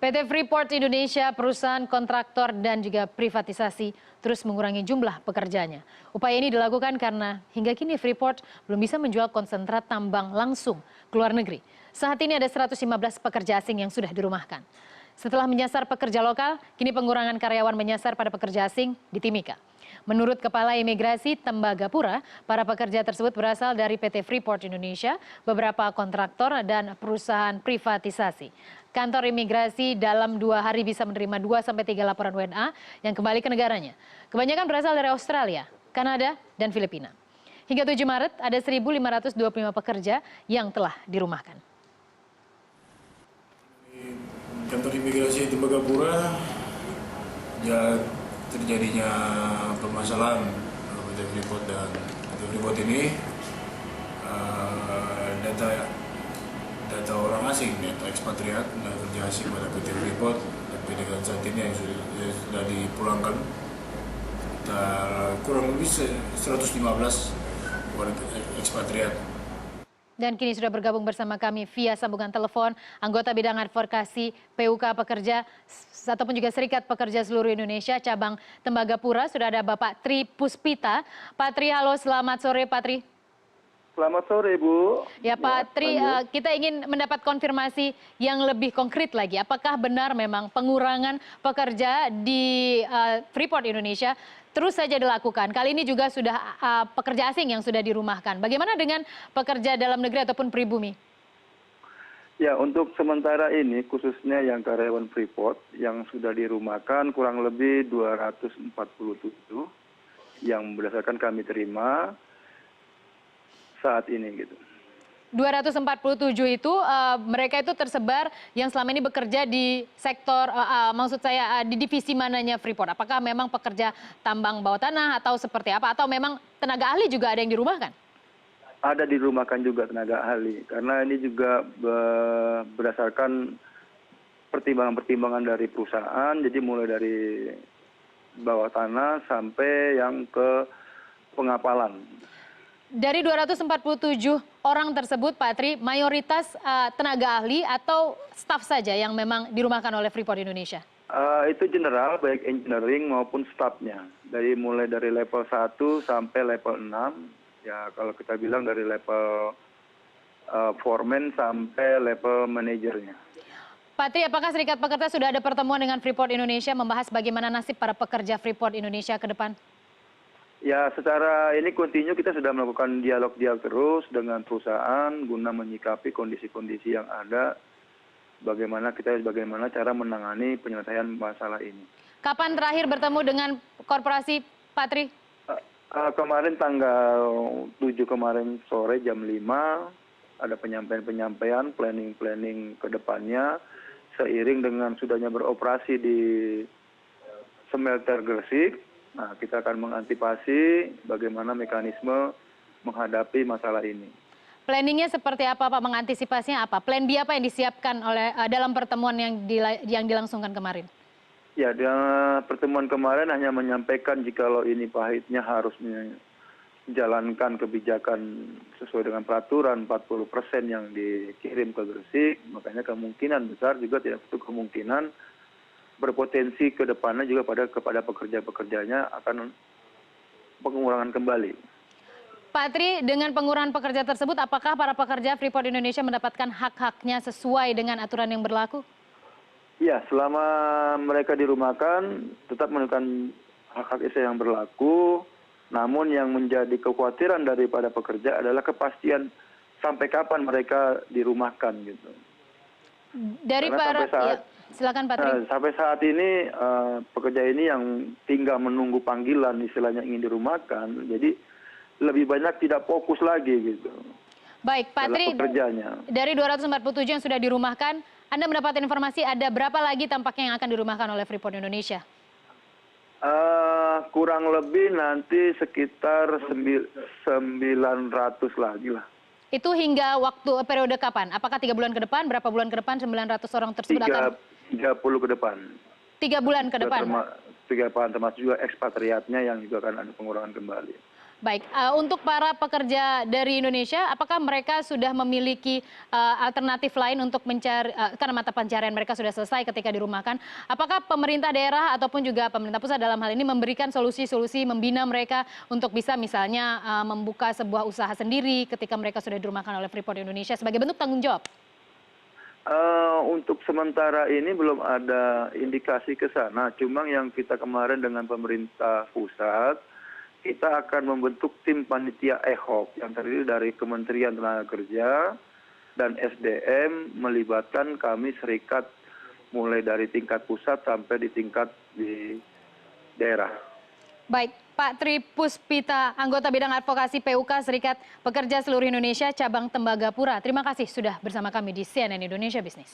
PT Freeport Indonesia, perusahaan kontraktor dan juga privatisasi terus mengurangi jumlah pekerjanya. Upaya ini dilakukan karena hingga kini Freeport belum bisa menjual konsentrat tambang langsung ke luar negeri. Saat ini ada 115 pekerja asing yang sudah dirumahkan. Setelah menyasar pekerja lokal, kini pengurangan karyawan menyasar pada pekerja asing di Timika. Menurut Kepala Imigrasi Tembagapura, para pekerja tersebut berasal dari PT Freeport Indonesia, beberapa kontraktor, dan perusahaan privatisasi. Kantor imigrasi dalam 2 hari bisa menerima 2-3 laporan WNA yang kembali ke negaranya. Kebanyakan berasal dari Australia, Kanada, dan Filipina. Hingga 7 Maret, ada 1.525 pekerja yang telah dirumahkan. Kantor imigrasi Tembagapura, ya terjadinya permasalahan PT Freeport dan PT Freeport ini data orang asing, data ekspatriat dan kerja asing pada PT Freeport dan PT saat ini yang sudah dipulangkan kurang lebih 115 warga ekspatriat. Dan kini sudah bergabung bersama kami via sambungan telepon anggota bidang advokasi PUK Pekerja ataupun juga Serikat Pekerja Seluruh Indonesia cabang Tembagapura. Sudah ada Bapak Tri Puspita. Pak Tri, halo, selamat sore Pak Tri. Selamat sore Bu. Ya Pak Tri, kita ingin mendapat konfirmasi yang lebih konkret lagi. Apakah benar memang pengurangan pekerja di Freeport Indonesia terus saja dilakukan? Kali ini juga sudah pekerja asing yang sudah dirumahkan. Bagaimana dengan pekerja dalam negeri ataupun pribumi? Ya, untuk sementara ini khususnya yang karyawan Freeport yang sudah dirumahkan kurang lebih 247 yang berdasarkan kami terima saat ini gitu. 247 itu mereka itu tersebar yang selama ini bekerja di sektor maksud saya di divisi mananya Freeport? Apakah memang pekerja tambang bawah tanah atau seperti apa, atau memang tenaga ahli juga ada yang dirumahkan? Ada dirumahkan juga tenaga ahli karena ini juga berdasarkan pertimbangan-pertimbangan dari perusahaan, jadi mulai dari bawah tanah sampai yang ke pengapalan. Dari 247 orang tersebut, Pak Tri, mayoritas tenaga ahli atau staf saja yang memang dirumahkan oleh Freeport Indonesia? Itu general, baik engineering maupun stafnya. Mulai dari level 1 sampai level 6. Ya, kalau kita bilang dari level foreman sampai level manajernya. Pak Tri, apakah Serikat Pekerja sudah ada pertemuan dengan Freeport Indonesia membahas bagaimana nasib para pekerja Freeport Indonesia ke depan? Ya, secara ini kontinu kita sudah melakukan dialog terus dengan perusahaan guna menyikapi kondisi-kondisi yang ada, bagaimana cara menangani penyelesaian masalah ini. Kapan terakhir bertemu dengan korporasi, Pak Tri? Kemarin tanggal 7 kemarin sore jam 5 ada penyampaian, planning ke depannya seiring dengan sudahnya beroperasi di smelter Gresik. Nah, kita akan mengantisipasi bagaimana mekanisme menghadapi masalah ini. Planningnya seperti apa Pak? Mengantisipasinya apa? Plan B apa yang disiapkan oleh dalam pertemuan yang dilangsungkan kemarin? Ya, pertemuan kemarin hanya menyampaikan jikalau ini pahitnya harus menjalankan kebijakan sesuai dengan peraturan 40% yang dikirim ke Gresik, makanya kemungkinan besar juga tidak itu kemungkinan berpotensi ke depannya juga kepada pekerja-pekerjanya akan pengurangan kembali. Pak Tri, dengan pengurangan pekerja tersebut, apakah para pekerja Freeport Indonesia mendapatkan hak-haknya sesuai dengan aturan yang berlaku? Ya, selama mereka dirumahkan tetap menunjukkan hak-hak yang berlaku, namun yang menjadi kekhawatiran daripada pekerja adalah kepastian sampai kapan mereka dirumahkan gitu. Silakan Pak Tri. Sampai saat ini pekerja ini yang tinggal menunggu panggilan istilahnya ingin dirumahkan, jadi lebih banyak tidak fokus lagi gitu. Baik Pak Tri, dari 247 yang sudah dirumahkan, Anda mendapat informasi ada berapa lagi tampaknya yang akan dirumahkan oleh Freeport Indonesia? Kurang lebih nanti sekitar 900 lagi lah. Itu hingga waktu periode kapan? Apakah 3 bulan ke depan? Berapa bulan ke depan 900 orang tersebut akan? 30 ke depan. 3 bulan ke depan? 3 bulan termasuk juga ekspatriatnya yang juga akan ada pengurangan kembali. Baik, untuk para pekerja dari Indonesia, apakah mereka sudah memiliki alternatif lain untuk mencari, karena mata pencarian mereka sudah selesai ketika dirumahkan, apakah pemerintah daerah ataupun juga pemerintah pusat dalam hal ini memberikan solusi-solusi membina mereka untuk bisa misalnya membuka sebuah usaha sendiri ketika mereka sudah dirumahkan oleh Freeport Indonesia sebagai bentuk tanggung jawab? Untuk sementara ini belum ada indikasi ke sana. Cuma yang kita kemarin dengan pemerintah pusat, kita akan membentuk tim panitia ad hoc yang terdiri dari Kementerian Tenaga Kerja dan SDM melibatkan kami serikat mulai dari tingkat pusat sampai di tingkat di daerah. Baik, Pak Tri Puspita, anggota bidang advokasi PUK Serikat Pekerja Seluruh Indonesia Cabang Tembagapura. Terima kasih sudah bersama kami di CNN Indonesia Business.